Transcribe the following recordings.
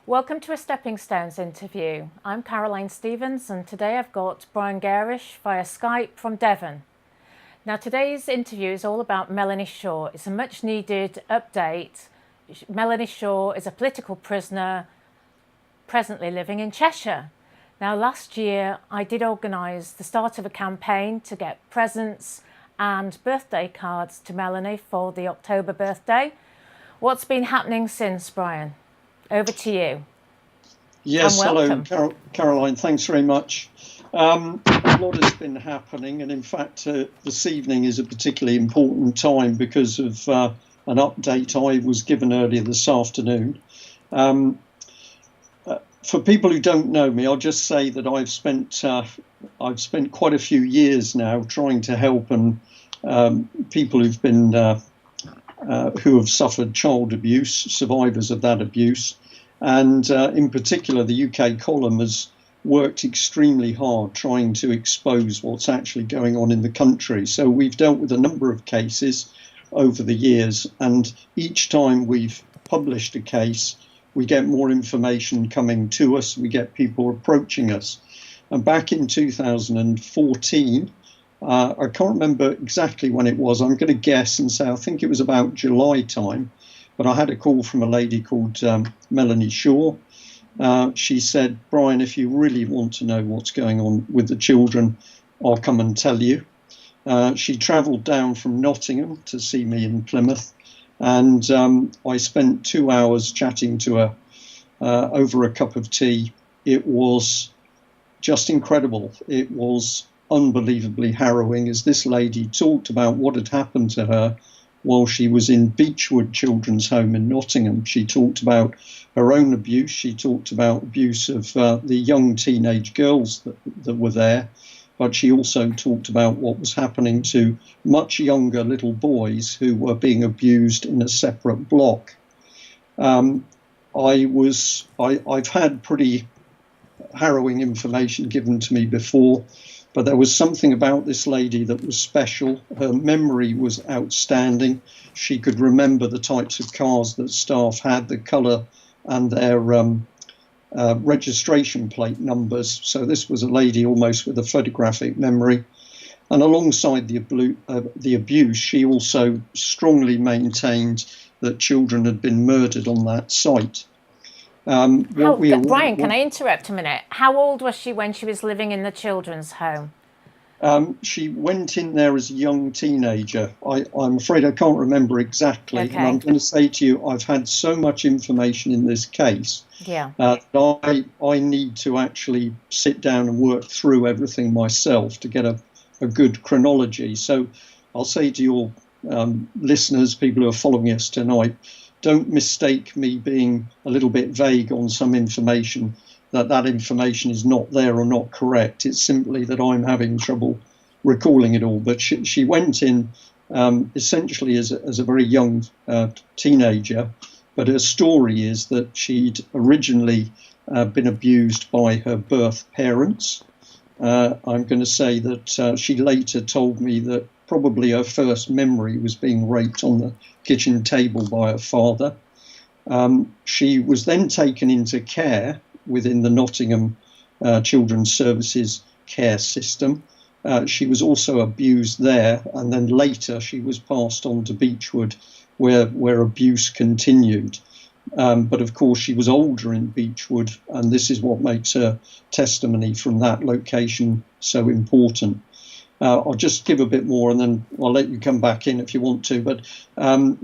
Welcome to a Stepping Stones interview. I'm Caroline Stevens, and today I've got Brian Gerrish via Skype from Devon. Now, today's interview is all about Melanie Shaw. It's a much needed update. Melanie Shaw is a political prisoner presently living in Cheshire. Now, last year I did organise the start of a campaign to get presents and birthday cards to Melanie for the October birthday. What's been happening since, Brian? Over to you. Yes, hello, Caroline. Thanks very much. A lot has been happening, and in fact, this evening is a particularly important time because of an update I was given earlier this afternoon. For people who don't know me, I'll just say that I've spent quite a few years now trying to help and people who've been who have suffered child abuse, survivors of that abuse. And in particular, the UK column has worked extremely hard trying to expose what's actually going on in the country. So we've dealt with a number of cases over the years, and each time we've published a case, we get more information coming to us, we get people approaching us. And back in 2014, I can't remember exactly when it was. I'm going to guess and say I think it was about July time, but I had a call from a lady called Melanie Shaw. She said, Brian, if you really want to know what's going on with the children, I'll come and tell you. She travelled down from Nottingham to see me in Plymouth, and I spent 2 hours chatting to her over a cup of tea. It was just incredible. It was unbelievably harrowing as this lady talked about what had happened to her while she was in Beechwood Children's Home in Nottingham. She talked about her own abuse. She talked about abuse of the young teenage girls that were there. But she also talked about what was happening to much younger little boys who were being abused in a separate block. I've had pretty harrowing information given to me before, but there was something about this lady that was special. Her memory was outstanding. She could remember the types of cars that staff had, the colour and their registration plate numbers. So this was a lady almost with a photographic memory. And alongside the abuse, she also strongly maintained that children had been murdered on that site. Brian, can I interrupt a minute? How old was she when she was living in the children's home? She went in there as a young teenager. I'm afraid I can't remember exactly. Okay. And I'm going to say to you, I've had so much information in this case that I need to actually sit down and work through everything myself to get a good chronology. So I'll say to your listeners, people who are following us tonight, don't mistake me being a little bit vague on some information, that information is not there or not correct. It's simply that I'm having trouble recalling it all. But she went in essentially as a very young teenager, but her story is that she'd originally been abused by her birth parents. I'm going to say that she later told me that probably her first memory was being raped on the kitchen table by her father. She was then taken into care within the Nottingham Children's Services care system. She was also abused there, and then later she was passed on to Beechwood, where abuse continued. But of course she was older in Beechwood, and this is what makes her testimony from that location so important. I'll just give a bit more and then I'll let you come back in if you want to. But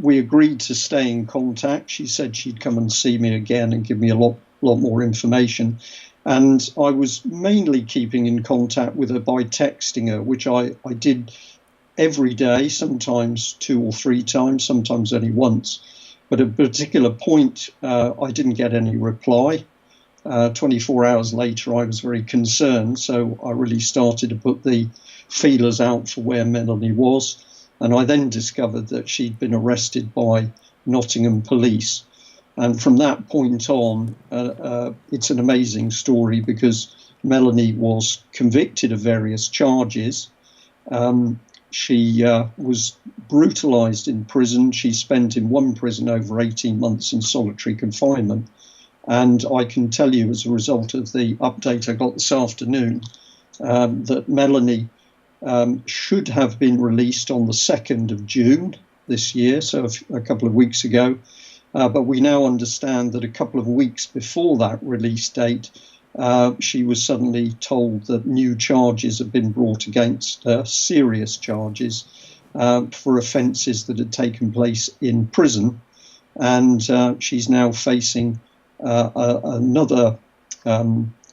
we agreed to stay in contact. She said she'd come and see me again and give me a lot more information. And I was mainly keeping in contact with her by texting her, which I did every day, sometimes 2 or 3 times, sometimes only once. But at a particular point, I didn't get any reply. 24 hours later, I was very concerned. So I really started to put the feelers out for where Melanie was. And I then discovered that she'd been arrested by Nottingham police. And from that point on, it's an amazing story because Melanie was convicted of various charges. She was brutalised in prison. She spent in one prison over 18 months in solitary confinement. And I can tell you, as a result of the update I got this afternoon, that Melanie should have been released on the 2nd of June this year, so a couple of weeks ago. But we now understand that a couple of weeks before that release date, she was suddenly told that new charges have been brought against her, serious charges, for offences that had taken place in prison. And she's now facing another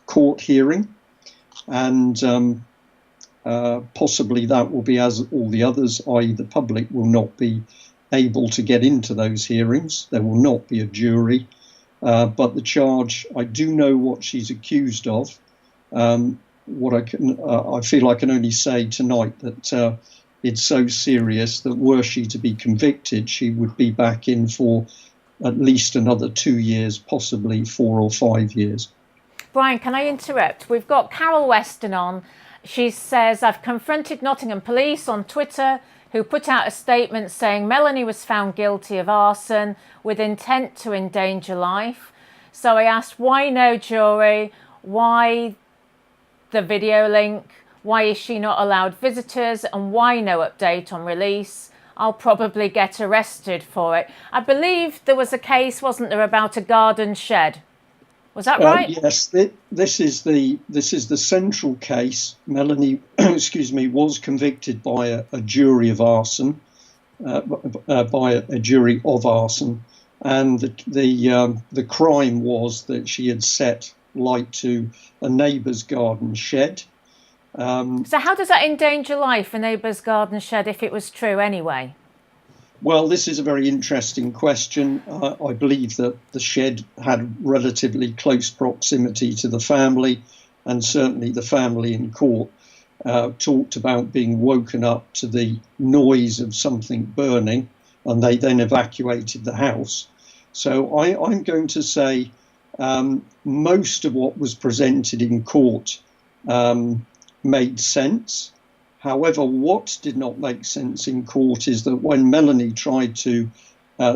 court hearing. And possibly that will be as all the others, i.e. the public will not be able to get into those hearings. There will not be a jury. But the charge, I do know what she's accused of. What I feel I can only say tonight that it's so serious that were she to be convicted, she would be back in for at least another 2 years, possibly 4 or 5 years. Brian, can I interrupt? We've got Carol Weston on. She says, I've confronted Nottingham police on Twitter, who put out a statement saying Melanie was found guilty of arson with intent to endanger life. So I asked, why no jury? Why the video link? Why is she not allowed visitors? And why no update on release? I'll probably get arrested for it. I believe there was a case, wasn't there, about a garden shed? Was that right? Yes, this is the central case. Melanie, was convicted by a jury of arson, by a jury of arson, and the crime was that she had set light to a neighbour's garden shed. So how does that endanger life, a neighbour's garden shed, if it was true anyway? Well, this is a very interesting question. I believe that the shed had relatively close proximity to the family, and certainly the family in court talked about being woken up to the noise of something burning, and they then evacuated the house. So I'm going to say most of what was presented in court made sense. However, what did not make sense in court is that when Melanie tried to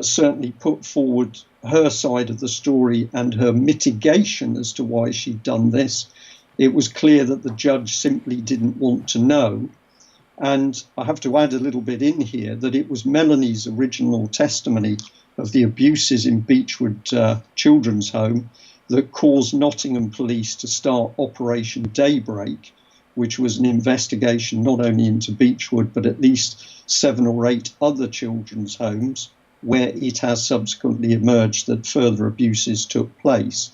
certainly put forward her side of the story and her mitigation as to why she'd done this, it was clear that the judge simply didn't want to know. And I have to add a little bit in here that it was Melanie's original testimony of the abuses in Beechwood Children's Home that caused Nottingham Police to start Operation Daybreak, which was an investigation not only into Beechwood, but at least 7 or 8 other children's homes, where it has subsequently emerged that further abuses took place.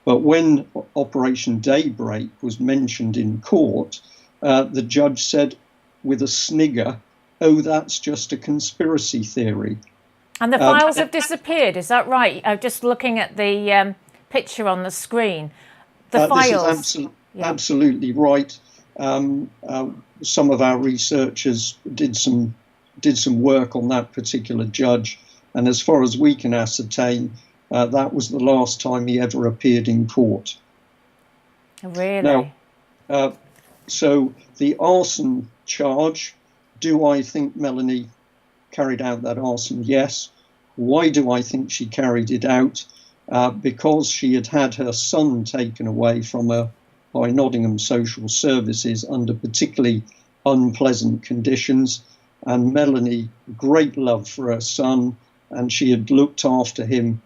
But when Operation Daybreak was mentioned in court, the judge said with a snigger, "Oh, that's just a conspiracy theory." And the files have disappeared, is that right? I'm just looking at the picture on the screen. The files. This is absolutely right. Some of our researchers did some work on that particular judge, and as far as we can ascertain, that was the last time he ever appeared in court. Really? Now, so the arson charge, do I think Melanie carried out that arson? Yes. Why do I think she carried it out? Because she had had her son taken away from her by Nottingham Social Services under particularly unpleasant conditions, and Melanie, great love for her son, and she had looked after him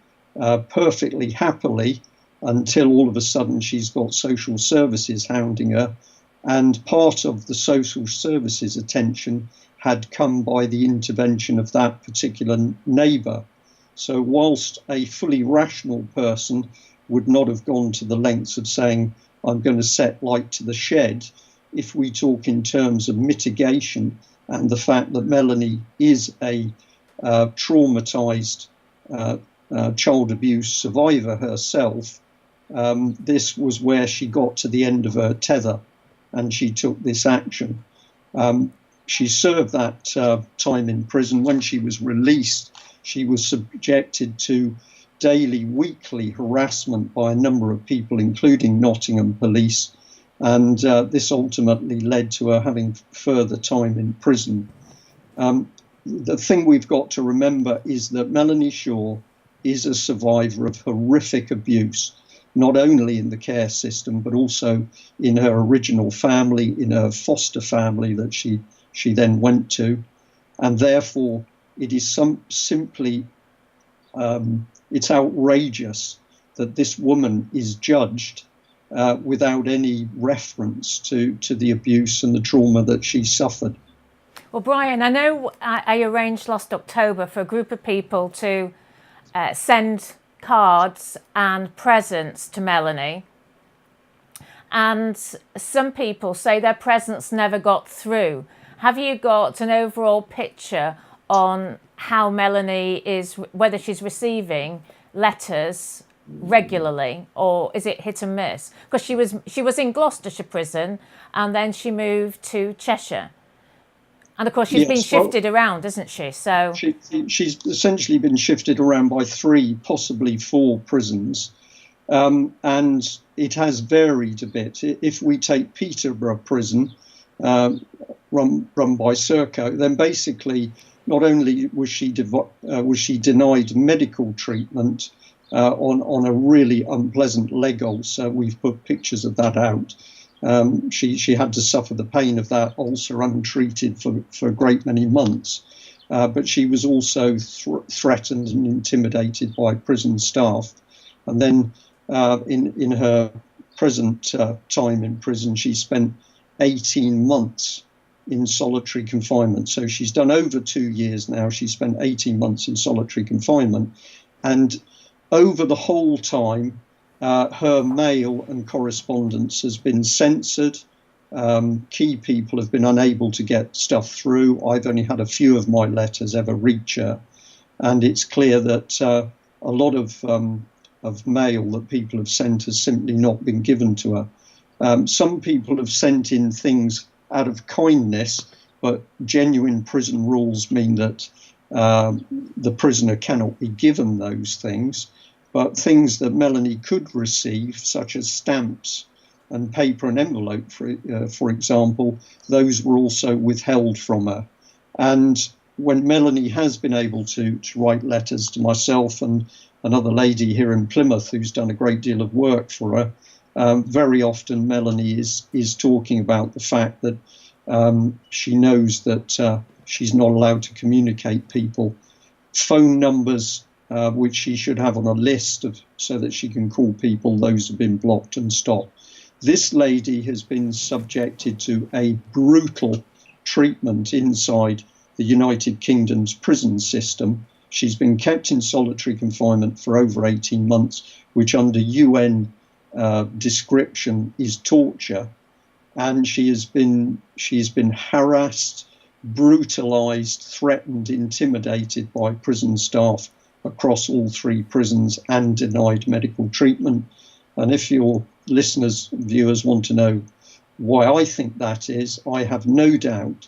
perfectly happily until all of a sudden she's got social services hounding her, and part of the social services attention had come by the intervention of that particular neighbour. So whilst a fully rational person would not have gone to the lengths of saying, I'm going to set light to the shed, if we talk in terms of mitigation and the fact that Melanie is a traumatised child abuse survivor herself, this was where she got to the end of her tether and she took this action. She served that time in prison. When she was released, she was subjected to daily, weekly harassment by a number of people, including Nottingham Police, and this ultimately led to her having further time in prison. The thing we've got to remember is that Melanie Shaw is a survivor of horrific abuse, not only in the care system, but also in her original family, in her foster family that she then went to. And therefore, it is simply, it's outrageous that this woman is judged without any reference to the abuse and the trauma that she suffered. Well, Brian, I know I arranged last October for a group of people to send cards and presents to Melanie. And some people say their presents never got through. Have you got an overall picture on how Melanie is, whether she's receiving letters regularly, or is it hit and miss? Because she was in Gloucestershire prison and then she moved to Cheshire. And of course, she's been shifted around, isn't she? So she's essentially been shifted around by 3, possibly 4 prisons. And it has varied a bit. If we take Peterborough Prison, run by Serco, then basically not only was she denied medical treatment on a really unpleasant leg ulcer, we've put pictures of that out. She had to suffer the pain of that ulcer untreated for a great many months. But she was also threatened and intimidated by prison staff. And then in her present time in prison, she spent 18 months in solitary confinement. So she's done over 2 years now. She spent 18 months in solitary confinement. And over the whole time, her mail and correspondence has been censored. Key people have been unable to get stuff through. I've only had a few of my letters ever reach her. And it's clear that a lot of mail that people have sent has simply not been given to her. Some people have sent in things out of kindness, but genuine prison rules mean that the prisoner cannot be given those things. But things that Melanie could receive, such as stamps and paper and envelope, for example, those were also withheld from her. And when Melanie has been able to write letters to myself and another lady here in Plymouth who's done a great deal of work for her, very often Melanie is talking about the fact that she knows that she's not allowed to communicate people. Phone numbers which she should have on a list so that she can call people, those have been blocked and stopped. This lady has been subjected to a brutal treatment inside the United Kingdom's prison system. She's been kept in solitary confinement for over 18 months, which under UN description is torture. And she has been harassed, brutalized, threatened, intimidated by prison staff across all 3 prisons and denied medical treatment. And if your listeners, viewers want to know why I think that is, I have no doubt,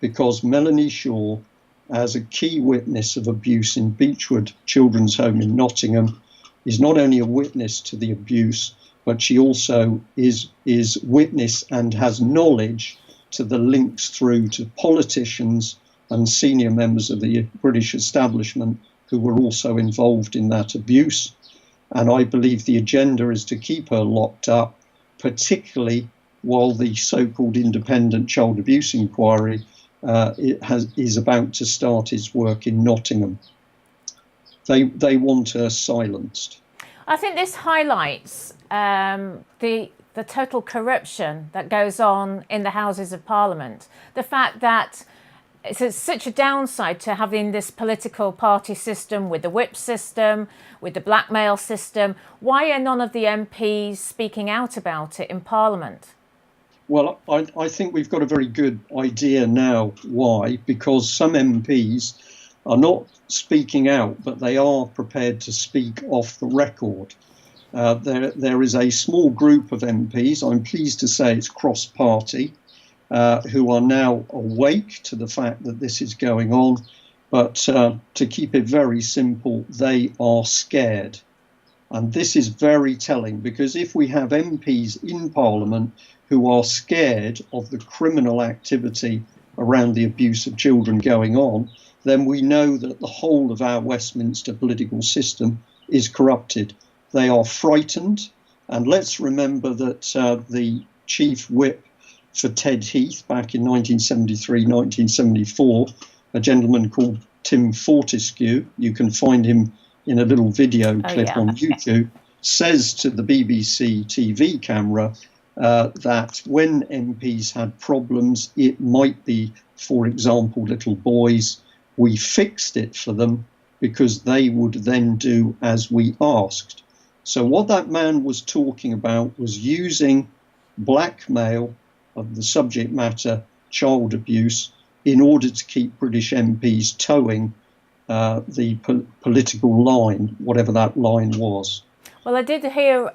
because Melanie Shaw, as a key witness of abuse in Beechwood Children's Home in Nottingham, is not only a witness to the abuse, but she also is witness and has knowledge to the links through to politicians and senior members of the British establishment who were also involved in that abuse. And I believe the agenda is to keep her locked up, particularly while the so-called independent child abuse inquiry is about to start its work in Nottingham. They want her silenced. I think this highlights the total corruption that goes on in the Houses of Parliament. The fact that it's such a downside to having this political party system with the whip system, with the blackmail system. Why are none of the MPs speaking out about it in Parliament? Well, I think we've got a very good idea now why, because some MPs are not speaking out, but they are prepared to speak off the record. There is a small group of MPs, I'm pleased to say it's cross-party, who are now awake to the fact that this is going on. But to keep it very simple, they are scared. And this is very telling, because if we have MPs in Parliament who are scared of the criminal activity around the abuse of children going on, then we know that the whole of our Westminster political system is corrupted. They are frightened. And let's remember that the chief whip for Ted Heath back in 1973, 1974, a gentleman called Tim Fortescue, you can find him in a little video clip on YouTube, says to the BBC TV camera that when MPs had problems, it might be, for example, little boys, we fixed it for them because they would then do as we asked. So what that man was talking about was using blackmail of the subject matter, child abuse, in order to keep British MPs towing the political line, whatever that line was. Well, I did hear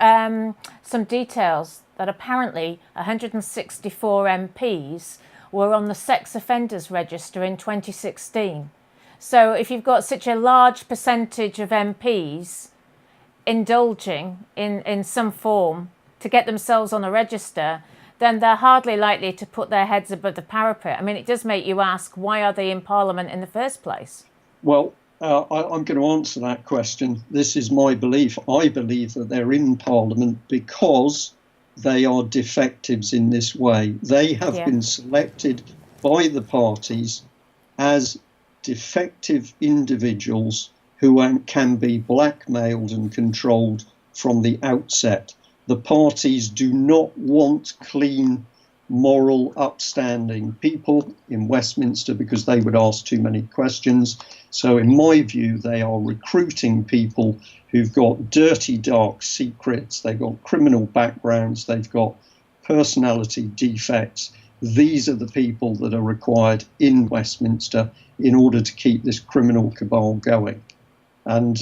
some details that apparently 164 MPs were on the sex offenders register in 2016. So if you've got such a large percentage of MPs indulging in some form to get themselves on a register, then they're hardly likely to put their heads above the parapet. I mean, it does make you ask, why are they in Parliament in the first place? Well, I'm going to answer that question. This is my belief. I believe that they're in Parliament because they are defectives in this way. They have been selected by the parties as defective individuals who can be blackmailed and controlled from the outset. The parties do not want clean, moral, upstanding people in Westminster because they would ask too many questions. So in my view, they are recruiting people who've got dirty, dark secrets, they've got criminal backgrounds, they've got personality defects. These are the people that are required in Westminster in order to keep this criminal cabal going. And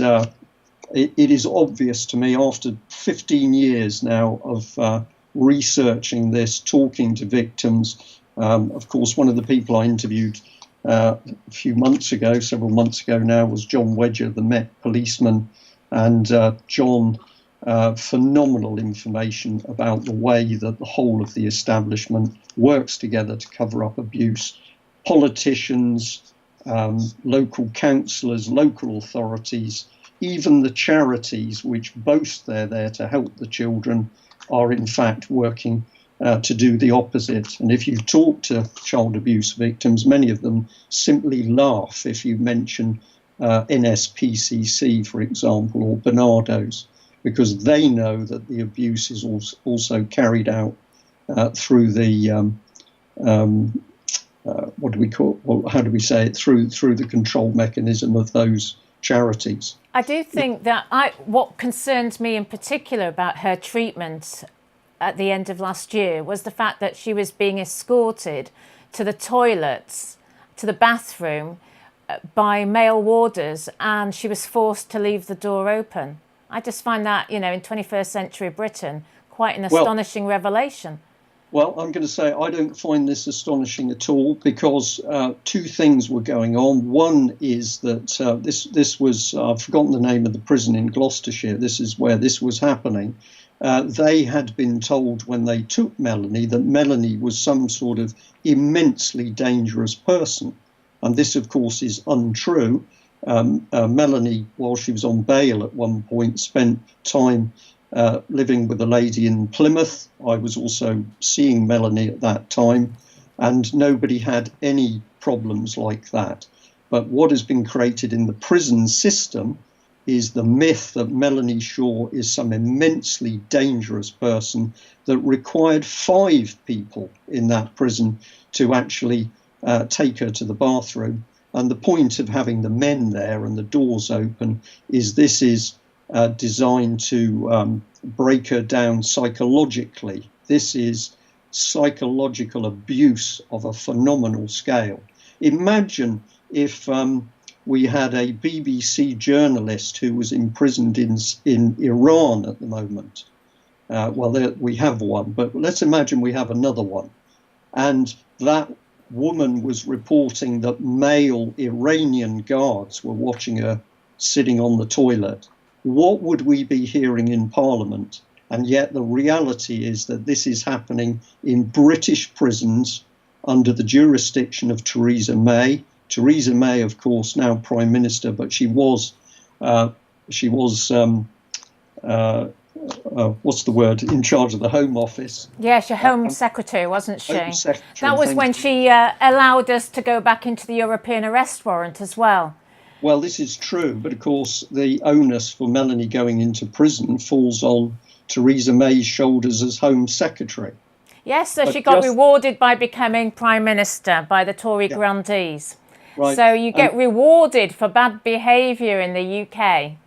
it is obvious to me after 15 years now of researching this, talking to victims. Of course, one of the people I interviewed a few months ago, several months ago now, was John Wedger, the Met policeman. And John, phenomenal information about the way that the whole of the establishment works together to cover up abuse. Politicians, local councillors, local authorities, even the charities which boast they're there to help the children are in fact working to do the opposite. And if you talk to child abuse victims, many of them simply laugh if you mention NSPCC, for example, or Barnardo's, because they know that the abuse is also carried out through the what do we call? Well, how do we say it? Through the control mechanism of those charities. I do think that what concerned me in particular about her treatment at the end of last year was the fact that she was being escorted to the toilets, to the bathroom by male warders, and she was forced to leave the door open. I just find that, in 21st century Britain, quite an astonishing revelation. Well, I'm going to say I don't find this astonishing at all because two things were going on. One is that this was, I've forgotten the name of the prison in Gloucestershire. This is where this was happening. They had been told when they took Melanie that Melanie was some sort of immensely dangerous person. And this, of course, is untrue. Melanie, while she was on bail at one point, spent time living with a lady in Plymouth. I was also seeing Melanie at that time, and nobody had any problems like that. But what has been created in the prison system is the myth that Melanie Shaw is some immensely dangerous person that required 5 people in that prison to actually take her to the bathroom. And the point of having the men there and the doors open is this is designed to break her down psychologically. This is psychological abuse of a phenomenal scale. Imagine if we had a BBC journalist who was imprisoned in Iran at the moment. We have one, but let's imagine we have another one. And that woman was reporting that male Iranian guards were watching her sitting on the toilet. What would we be hearing in Parliament? And yet the reality is that this is happening in British prisons under the jurisdiction of Theresa May, Theresa May, of course, now Prime Minister, but she was what's the word, in charge of the Home Office. Yes, your Home Secretary, wasn't she? Home Secretary, that was when she allowed us to go back into the European arrest warrant as well. Well, this is true, but of course the onus for Melanie going into prison falls on Theresa May's shoulders as Home Secretary. Yes, so she got rewarded by becoming Prime Minister by the Tory grandees. Right. So you get rewarded for bad behaviour in the UK.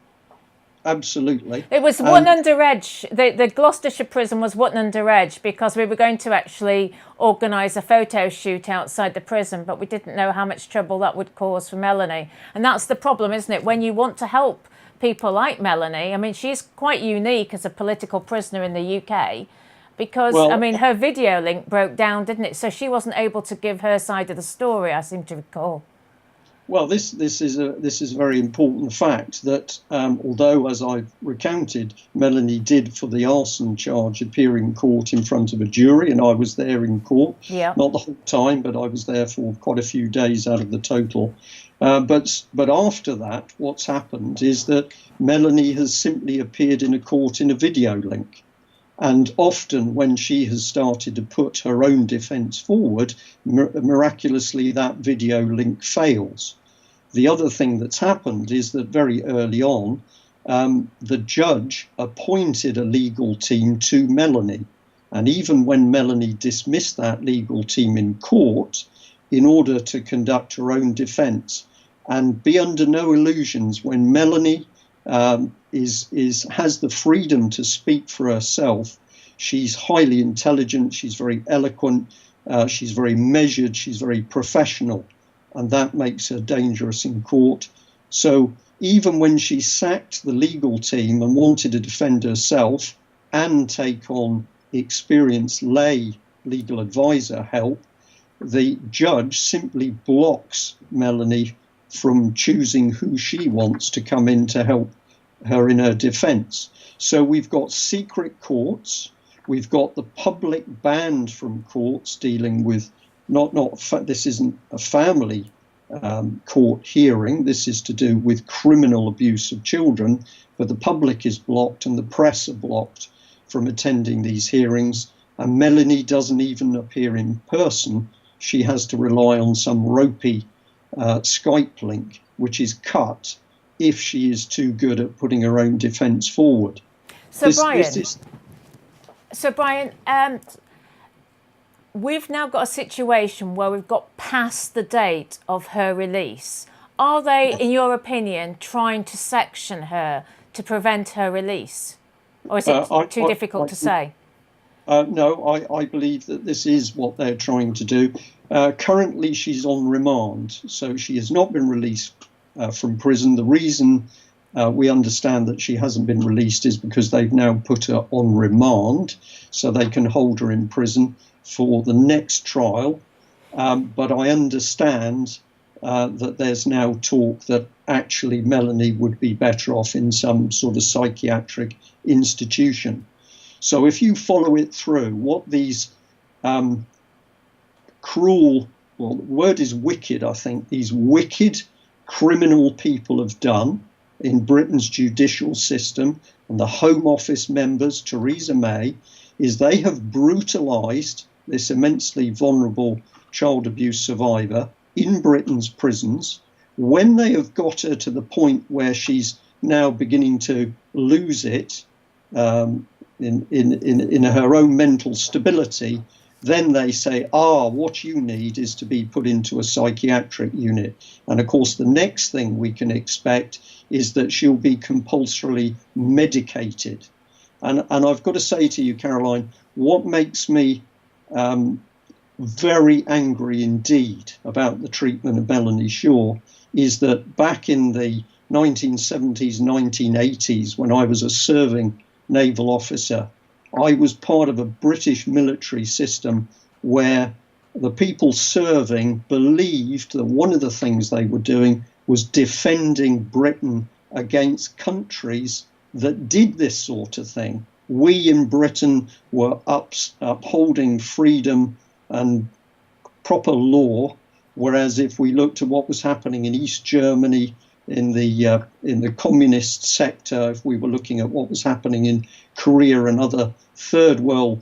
Absolutely. It was one under edge. The Gloucestershire prison was one under edge because we were going to actually organise a photo shoot outside the prison, but we didn't know how much trouble that would cause for Melanie. And that's the problem, isn't it? When you want to help people like Melanie, I mean, she's quite unique as a political prisoner in the UK because, I mean, her video link broke down, didn't it? So she wasn't able to give her side of the story, I seem to recall. Well, this is a very important fact that although, as I've recounted, Melanie did for the arson charge appear in court in front of a jury, and I was there in court, not the whole time, but I was there for quite a few days out of the total. But after that, what's happened is that Melanie has simply appeared in a court in a video link. And often when she has started to put her own defence forward, miraculously that video link fails. The other thing that's happened is that very early on, the judge appointed a legal team to Melanie. And even when Melanie dismissed that legal team in court in order to conduct her own defence, and be under no illusions, when Melanie has the freedom to speak for herself, she's highly intelligent, she's very eloquent, she's very measured, she's very professional. And that makes her dangerous in court. So even when she sacked the legal team and wanted to defend herself and take on experienced lay legal advisor help, the judge simply blocks Melanie from choosing who she wants to come in to help her in her defence. So we've got secret courts, we've got the public banned from courts dealing with this isn't a family court hearing. This is to do with criminal abuse of children, but the public is blocked and the press are blocked from attending these hearings. And Melanie doesn't even appear in person. She has to rely on some ropey Skype link, which is cut if she is too good at putting her own defence forward. So Brian, we've now got a situation where we've got past the date of her release. Are they, in your opinion, trying to section her to prevent her release? Or is it too difficult to say? No, I believe that this is what they're trying to do. Currently, she's on remand, so she has not been released from prison. The reason we understand that she hasn't been released is because they've now put her on remand, so they can hold her in prison for the next trial. But I understand that there's now talk that actually Melanie would be better off in some sort of psychiatric institution. So if you follow it through, what these cruel, well, the word is wicked, I think, these wicked criminal people have done in Britain's judicial system and the Home Office members, Theresa May, is they have brutalised this immensely vulnerable child abuse survivor in Britain's prisons. When they have got her to the point where she's now beginning to lose it in her own mental stability, then they say, what you need is to be put into a psychiatric unit. And of course, the next thing we can expect is that she'll be compulsorily medicated. And I've got to say to you, Caroline, what makes me very angry indeed about the treatment of Melanie Shaw is that back in the 1970s, 1980s, when I was a serving naval officer, I was part of a British military system where the people serving believed that one of the things they were doing was defending Britain against countries that did this sort of thing. We in Britain were upholding freedom and proper law Whereas if we looked at what was happening in East Germany, in the communist sector, if we were looking at what was happening in Korea and other third world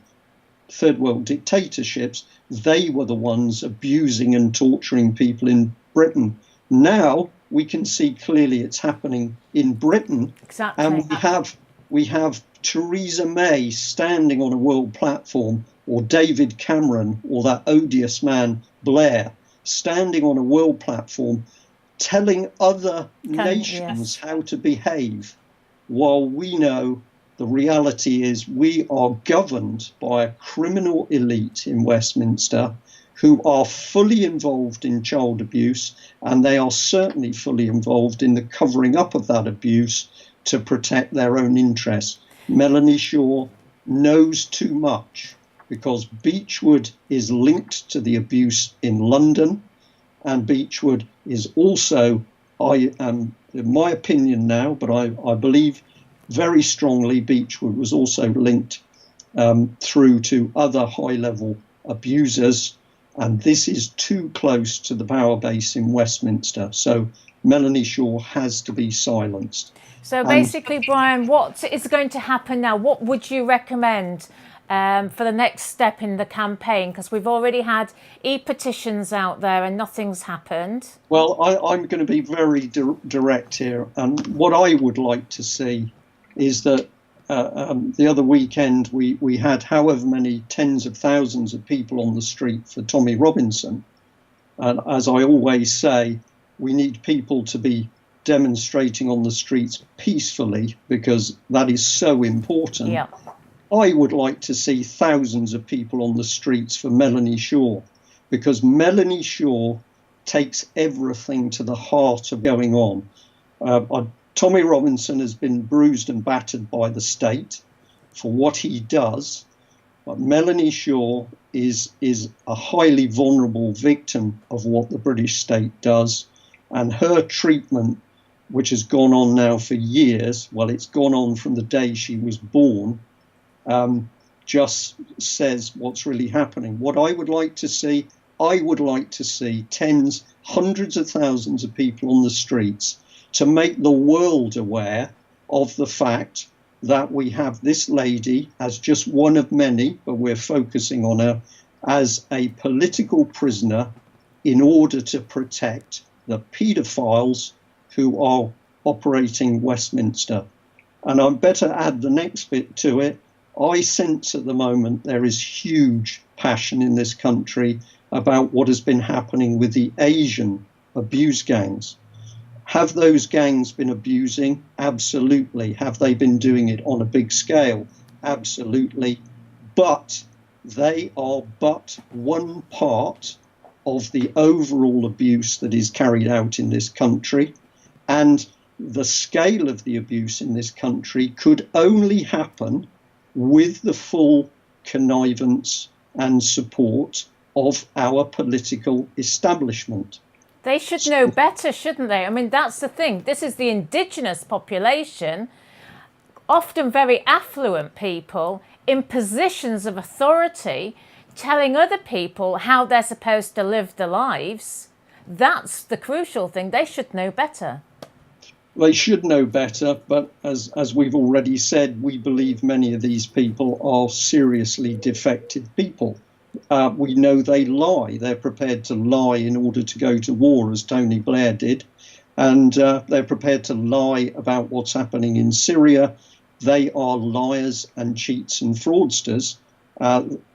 dictatorships, they were the ones abusing and torturing people in Britain. Now we can see clearly it's happening in Britain. Exactly. And we have Theresa May standing on a world platform, or David Cameron, or that odious man Blair standing on a world platform telling other nations how to behave, while we know the reality is we are governed by a criminal elite in Westminster who are fully involved in child abuse, and they are certainly fully involved in the covering up of that abuse to protect their own interests. Melanie Shaw knows too much, because Beechwood is linked to the abuse in London, and Beechwood is also, in my opinion now, but I believe very strongly Beechwood was also linked through to other high-level abusers, and this is too close to the power base in Westminster. So Melanie Shaw has to be silenced. So basically, Brian, what is going to happen now? What would you recommend for the next step in the campaign? Because we've already had e-petitions out there and nothing's happened. Well, I'm going to be very direct here. And what I would like to see is that the other weekend we had however many tens of thousands of people on the street for Tommy Robinson. And as I always say, we need people to be demonstrating on the streets peacefully, because that is so important. Yeah. I would like to see thousands of people on the streets for Melanie Shaw, because Melanie Shaw takes everything to the heart of going on. Tommy Robinson has been bruised and battered by the state for what he does, but Melanie Shaw is a highly vulnerable victim of what the British state does, and her treatment, which has gone on now for years, well, it's gone on from the day she was born, just says what's really happening. What I would like to see, tens, hundreds of thousands of people on the streets to make the world aware of the fact that we have this lady as just one of many, but we're focusing on her as a political prisoner in order to protect the paedophiles who are operating Westminster. And I'd better add the next bit to it. I sense at the moment there is huge passion in this country about what has been happening with the Asian abuse gangs. Have those gangs been abusing? Absolutely. Have they been doing it on a big scale? Absolutely. But they are but one part of the overall abuse that is carried out in this country. And the scale of the abuse in this country could only happen with the full connivance and support of our political establishment. They should know better, shouldn't they? I mean, that's the thing. This is the indigenous population, often very affluent people in positions of authority, telling other people how they're supposed to live their lives. That's the crucial thing. They should know better. They should know better, but as we've already said, we believe many of these people are seriously defective people. We know they lie. They're prepared to lie in order to go to war, as Tony Blair did. And they're prepared to lie about what's happening in Syria. They are liars and cheats and fraudsters.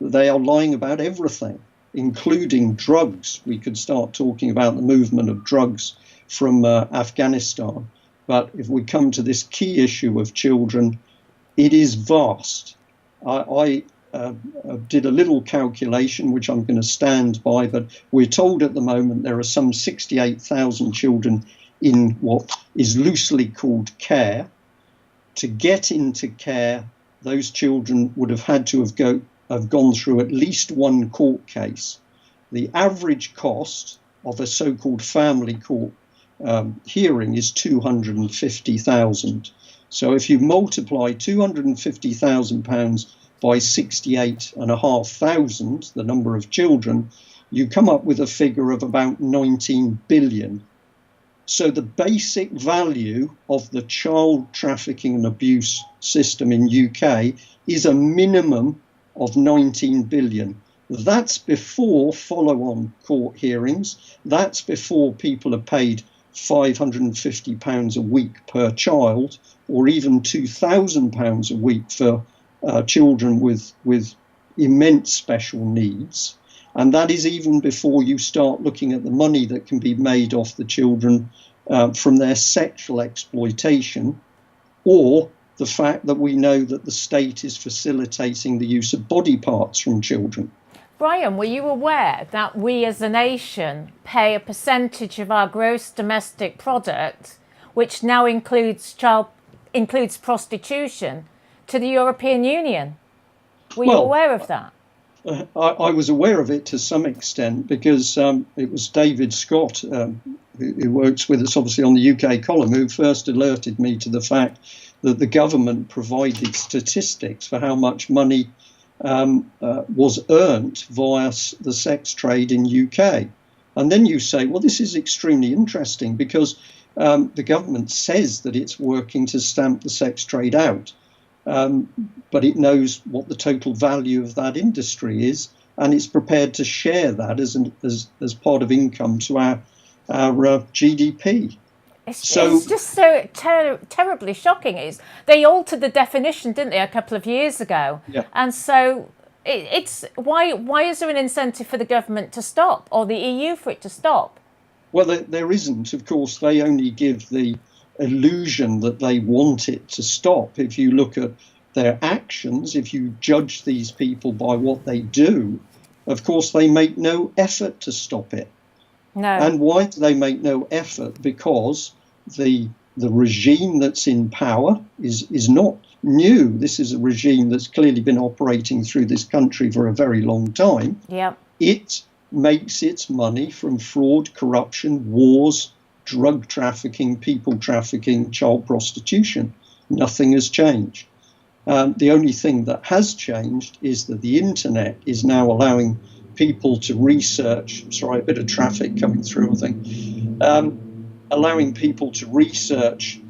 They are lying about everything, including drugs. We could start talking about the movement of drugs from Afghanistan. But if we come to this key issue of children, it is vast. I did a little calculation, which I'm going to stand by, but we're told at the moment there are some 68,000 children in what is loosely called care. To get into care, those children would have had to have gone through at least one court case. The average cost of a so-called family court hearing is £250,000. So if you multiply £250,000 by 68,500, the number of children, you come up with a figure of about 19 billion. So the basic value of the child trafficking and abuse system in UK is a minimum of 19 billion. That's before follow-on court hearings. That's before people are paid £550 a week per child, or even £2,000 a week for children with immense special needs. And that is even before you start looking at the money that can be made off the children from their sexual exploitation, or the fact that we know that the state is facilitating the use of body parts from children. Brian, were you aware that we as a nation pay a percentage of our gross domestic product, which now includes prostitution, to the European Union? Were you aware of that? I was aware of it to some extent because it was David Scott, who works with us obviously on the UK column, who first alerted me to the fact that the government provided statistics for how much money was earned via the sex trade in UK. And then you say, well, this is extremely interesting because the government says that it's working to stamp the sex trade out. But it knows what the total value of that industry is, and it's prepared to share that as part of income to our GDP. It's just so terribly shocking. They altered the definition, didn't they, a couple of years ago? Yeah. And so it's why is there an incentive for the government to stop, or the EU for it to stop? Well, there isn't. Of course, they only give the illusion that they want it to stop. If you look at their actions, if you judge these people by what they do, of course, they make no effort to stop it. No. And why do they make no effort? Because the regime that's in power is not new. This is a regime that's clearly been operating through this country for a very long time. Yeah. It makes its money from fraud, corruption, wars, drug trafficking, people trafficking, child prostitution. Nothing has changed. The only thing that has changed is that the internet is now allowing people to research. Sorry, a bit of traffic coming through, I think. Allowing people to research,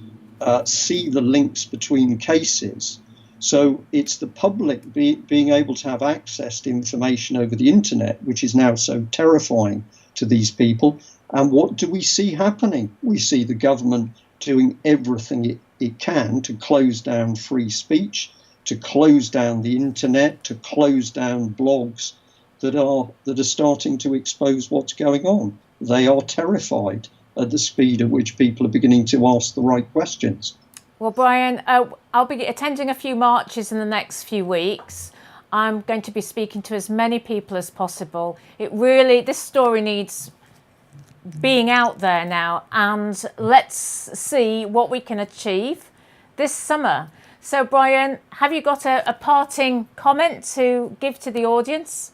see the links between cases. So it's the public being able to have access to information over the internet, which is now so terrifying to these people. And what do we see happening? We see the government doing everything it can to close down free speech, to close down the internet, to close down blogs that are starting to expose what's going on. They are terrified at the speed at which people are beginning to ask the right questions. Well, Brian, I'll be attending a few marches in the next few weeks. I'm going to be speaking to as many people as possible. This story needs being out there now, and let's see what we can achieve this summer. So, Brian, have you got a parting comment to give to the audience?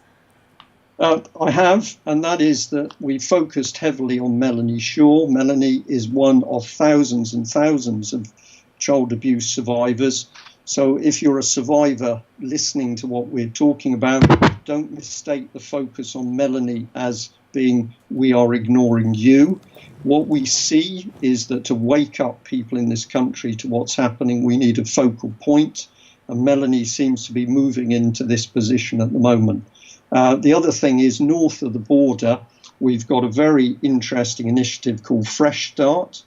I have, and that is that we focused heavily on Melanie Shaw. Melanie is one of thousands and thousands of child abuse survivors. So if you're a survivor listening to what we're talking about, don't mistake the focus on Melanie as being we are ignoring you. What we see is that to wake up people in this country to what's happening, we need a focal point, and Melanie seems to be moving into this position at the moment. The other thing is, north of the border, we've got a very interesting initiative called Fresh Start,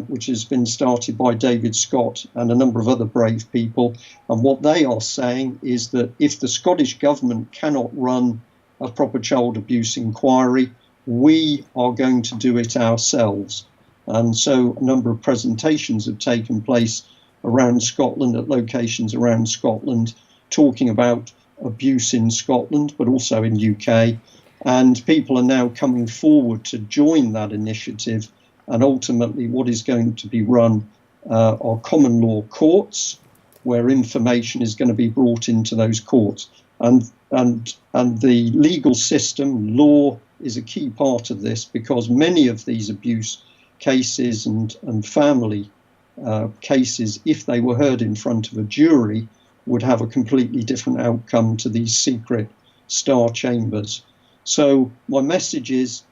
which has been started by David Scott and a number of other brave people. And what they are saying is that if the Scottish government cannot run a proper child abuse inquiry, we are going to do it ourselves. And so a number of presentations have taken place around Scotland, at locations around Scotland, talking about abuse in Scotland, but also in UK. And people are now coming forward to join that initiative. And ultimately, what is going to be run are common law courts, where information is going to be brought into those courts. And the legal system, law, is a key part of this, because many of these abuse cases and family cases, if they were heard in front of a jury, would have a completely different outcome to these secret star chambers. So my message is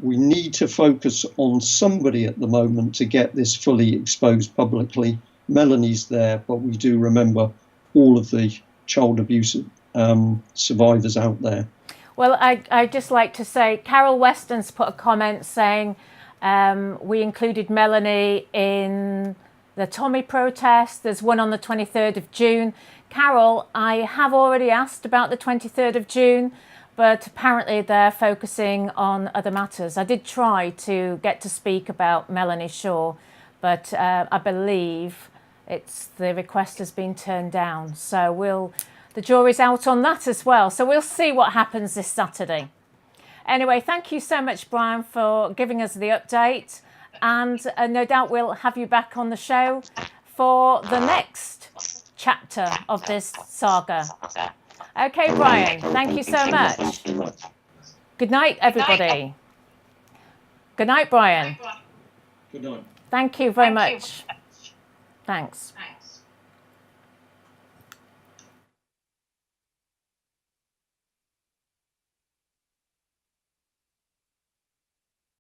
we need to focus on somebody at the moment to get this fully exposed publicly. Melanie's there, but we do remember all of the child abuse survivors out there. Well, I'd just like to say, Carol Weston's put a comment saying we included Melanie in the Tommy protest. There's one on the 23rd of June. Carol, I have already asked about the 23rd of June, but apparently they're focusing on other matters. I did try to get to speak about Melanie Shaw, but I believe the request has been turned down. So the jury's out on that as well. So we'll see what happens this Saturday. Anyway, thank you so much, Brian, for giving us the update. And no doubt we'll have you back on the show for the next chapter of this saga. Okay, Brian, thank you so much. Good night, everybody. Good night, Brian. Good night. Thank you very much. Thanks.